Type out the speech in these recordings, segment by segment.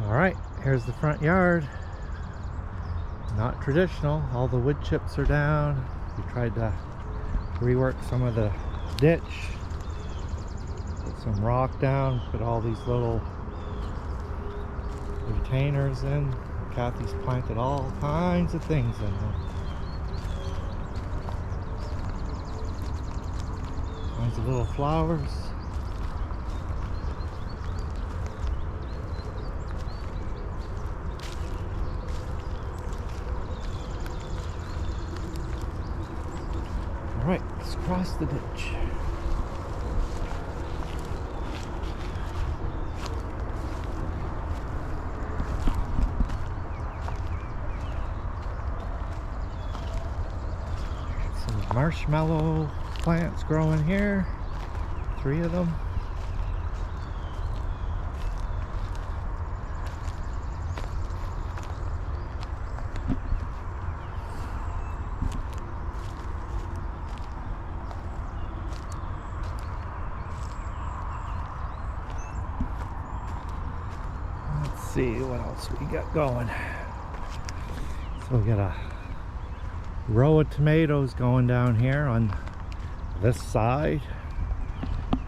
Alright, here's the front yard. Not traditional. All the wood chips are down. We tried to rework some of the ditch. Put some rock down. Put all these little retainers in. Kathy's planted all kinds of things in there. Kinds of little flowers. Alright, let's cross the ditch. Some marshmallow plants growing here. 3 of them. Let's see what else we got going. So we got a row of tomatoes going down here on this side,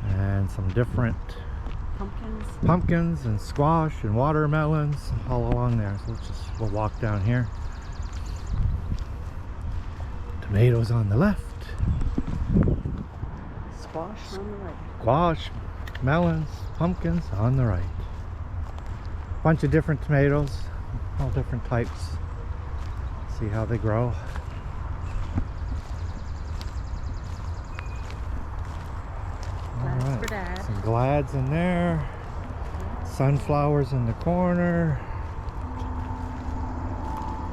and some different pumpkins and squash and watermelons all along there. So we'll walk down here. Tomatoes on the left, Squash on the right. squash, melons, pumpkins on the right. Bunch of different tomatoes, all different types. See how they grow. That's for Dad. Some glads in there, sunflowers in the corner.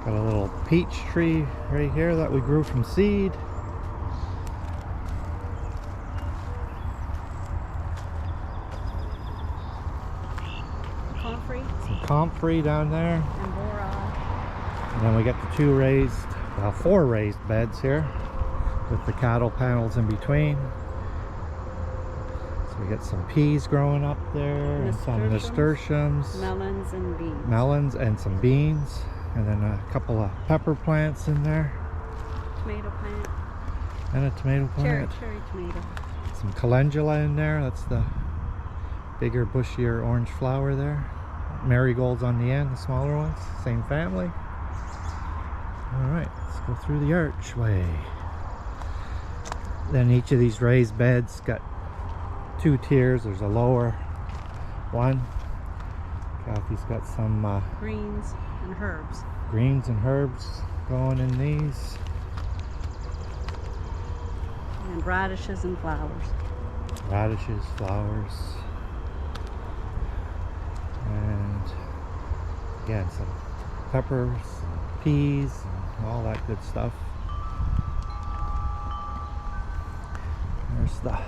Got a little peach tree right here that we grew from seed. Comfrey Some comfrey down there. and boron. And then we got the 2 raised, 4 raised beds here with the cattle panels in between. So we got some peas growing up there, and some nasturtiums, Melons and beans. melons, and some beans, and then a couple of pepper plants in there, Tomato plant. and a tomato Cherry plant. tomato. Some calendula in there. That's the bigger, bushier orange flower there. Marigolds on the end, the smaller ones. Same family. Alright, let's go through the archway. Then each of these raised beds got 2 tiers. There's a lower one. Kathy's got some Greens and herbs. greens and herbs going in these. And radishes and flowers. Radishes, flowers, and again some peppers, and peas, and all that good stuff. There's the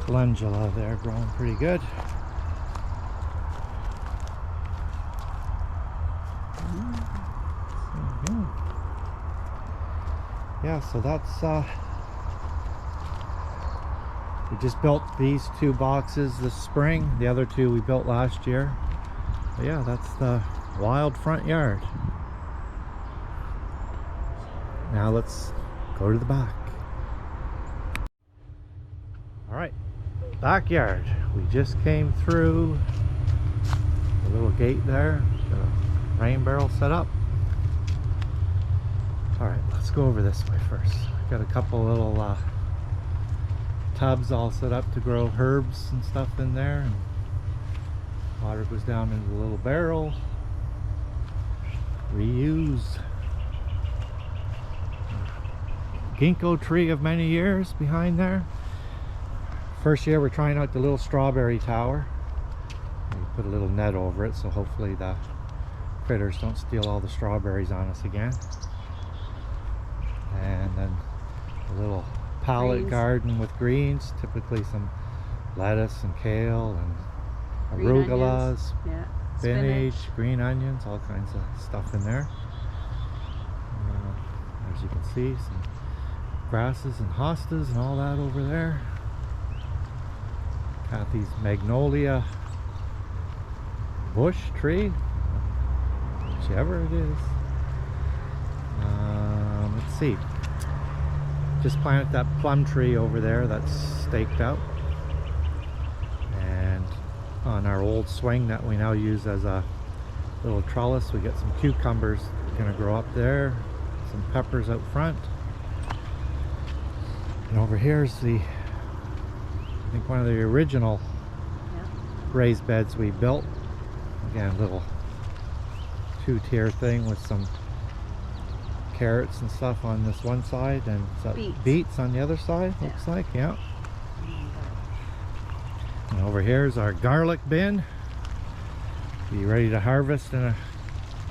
calendula there growing pretty good. Yeah, so that's we just built these 2 boxes this spring. The other 2 we built last year. But yeah, that's the wild front yard. Now let's go to the back. Alright, backyard. We just came through the little gate there. Got a rain barrel set up. Alright, let's go over this way first. Got a couple little tubs all set up to grow herbs and stuff in there. And water goes down into the little barrel. Reuse. Ginkgo tree of many years behind there. First year we're trying out the little strawberry tower. We put a little net over it so hopefully the critters don't steal all the strawberries on us again. And then a little pallet Greens. garden with greens, typically some lettuce and kale and Green arugulas, onions. Yeah. spinach, green onions, all kinds of stuff in there. As you can see, some grasses and hostas and all that over there. Kathy's magnolia bush tree, whichever it is. Let's see. Just planted that plum tree over there that's staked out. And on our old swing that we now use as a little trellis, we got some cucumbers gonna grow up there, some peppers out front. And over here's I think one of the original Yeah. raised beds we built. Again, a little two-tier thing with some carrots and stuff on this one side, and beets on the other side, looks like, yeah. And over here is our garlic bin. Be ready to harvest in a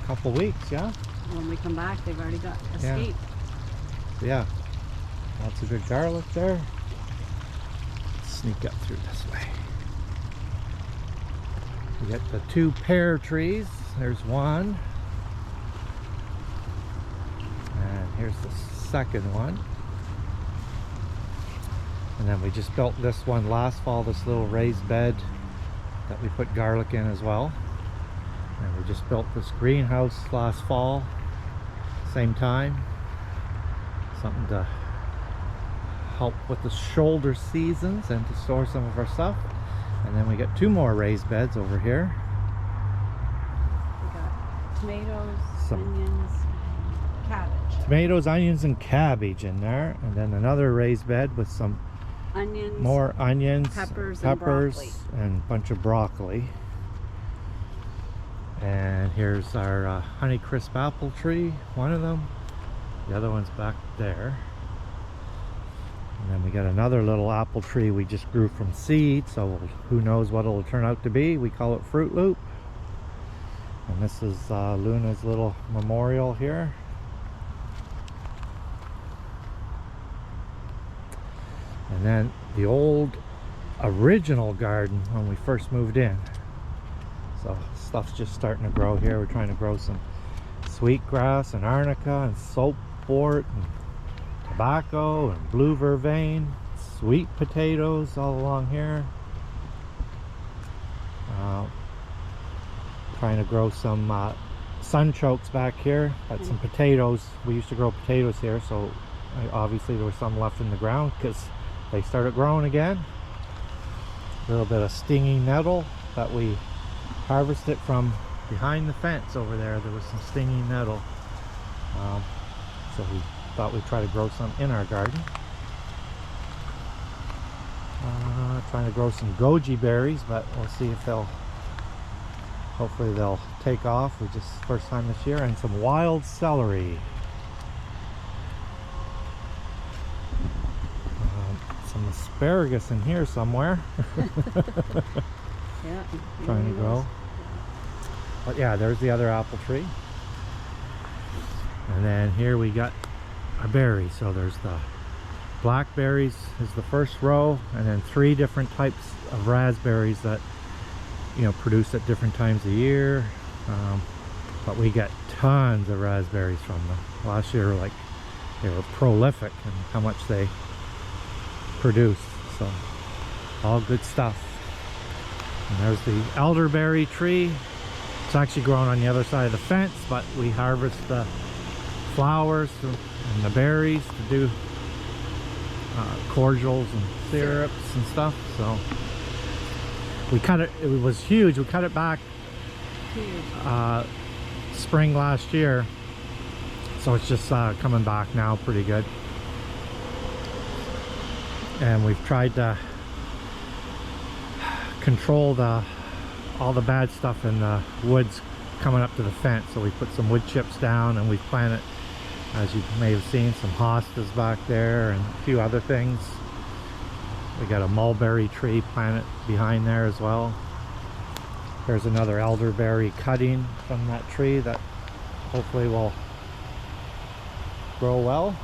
couple weeks, yeah? When we come back, they've already got escaped. Yeah. Lots of good garlic there. Sneak up through this way. We got the 2 pear trees. There's one. And here's the second one. And then we just built this one last fall, this little raised bed that we put garlic in as well. And we just built this greenhouse last fall, same time. Something to help with the shoulder seasons and to store some of our stuff. And then we got 2 more raised beds over here. We got tomatoes, onions, cabbage. Tomatoes, onions, and cabbage in there. And then another raised bed with some Onions, more onions, peppers, and a bunch of broccoli. And here's our Honeycrisp apple tree, one of them. The other one's back there. And then we got another little apple tree we just grew from seed, so who knows what it'll turn out to be. We call it Fruit Loop. And this is Luna's little memorial here. And then the old original garden when we first moved in. So stuff's just starting to grow here. We're trying to grow some sweetgrass and arnica and soapwort and tobacco and blue vervain, sweet potatoes all along here. Trying to grow some sunchokes back here, but some potatoes. We used to grow potatoes here, so obviously there was some left in the ground because they started growing again. A little bit of stinging nettle that we harvested from behind the fence over there. There was some stinging nettle, so we thought we'd try to grow some in our garden. Trying to grow some goji berries, but we'll see if hopefully they'll take off. We just first time this year. And some wild celery. Some asparagus in here somewhere. Yeah. Trying to grow. But yeah, there's the other apple tree. And then here we got our berries. So there's the blackberries is the first row, and then 3 different types of raspberries that produce at different times of year. But we got tons of raspberries from them. Last year, they were prolific in how much they produced. So all good stuff. And there's the elderberry tree. It's actually growing on the other side of the fence, but we harvest the flowers and the berries to do cordials and syrups and stuff. So we cut it. It was huge. We cut it back spring last year, so it's just coming back now pretty good. And we've tried to control all the bad stuff in the woods coming up to the fence. So we put some wood chips down, and we've planted, as you may have seen, some hostas back there and a few other things. We got a mulberry tree planted behind there as well. There's another elderberry cutting from that tree that hopefully will grow well.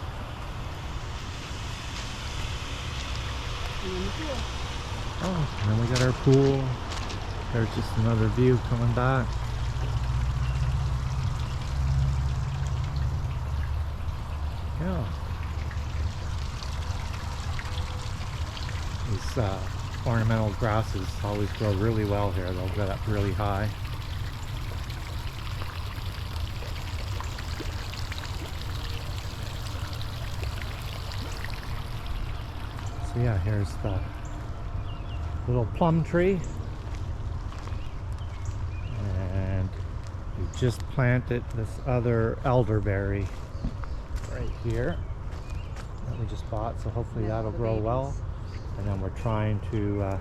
Oh, and then we got our pool. There's just another view coming back. Yeah. These ornamental grasses always grow really well here. They'll get up really high. So yeah, here's the little plum tree. And we just planted this other elderberry right here that we just bought, so hopefully Yeah, that'll the grow well. babies. And then we're trying to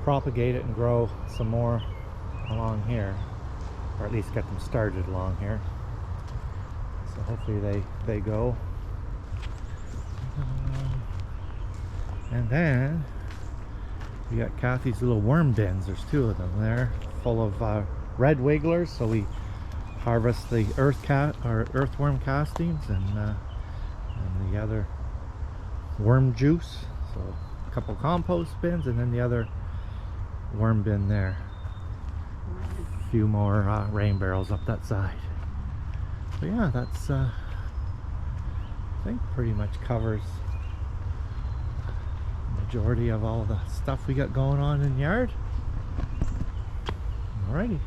propagate it and grow some more along here, or at least get them started along here. So hopefully they go. And then we got Kathy's little worm bins. There's 2 of them there, full of red wigglers. So we harvest the earthworm castings and the other worm juice. So a couple compost bins, and then the other worm bin there. A few more rain barrels up that side. But yeah, that's I think pretty much covers the majority of all the stuff we got going on in the yard. Alrighty.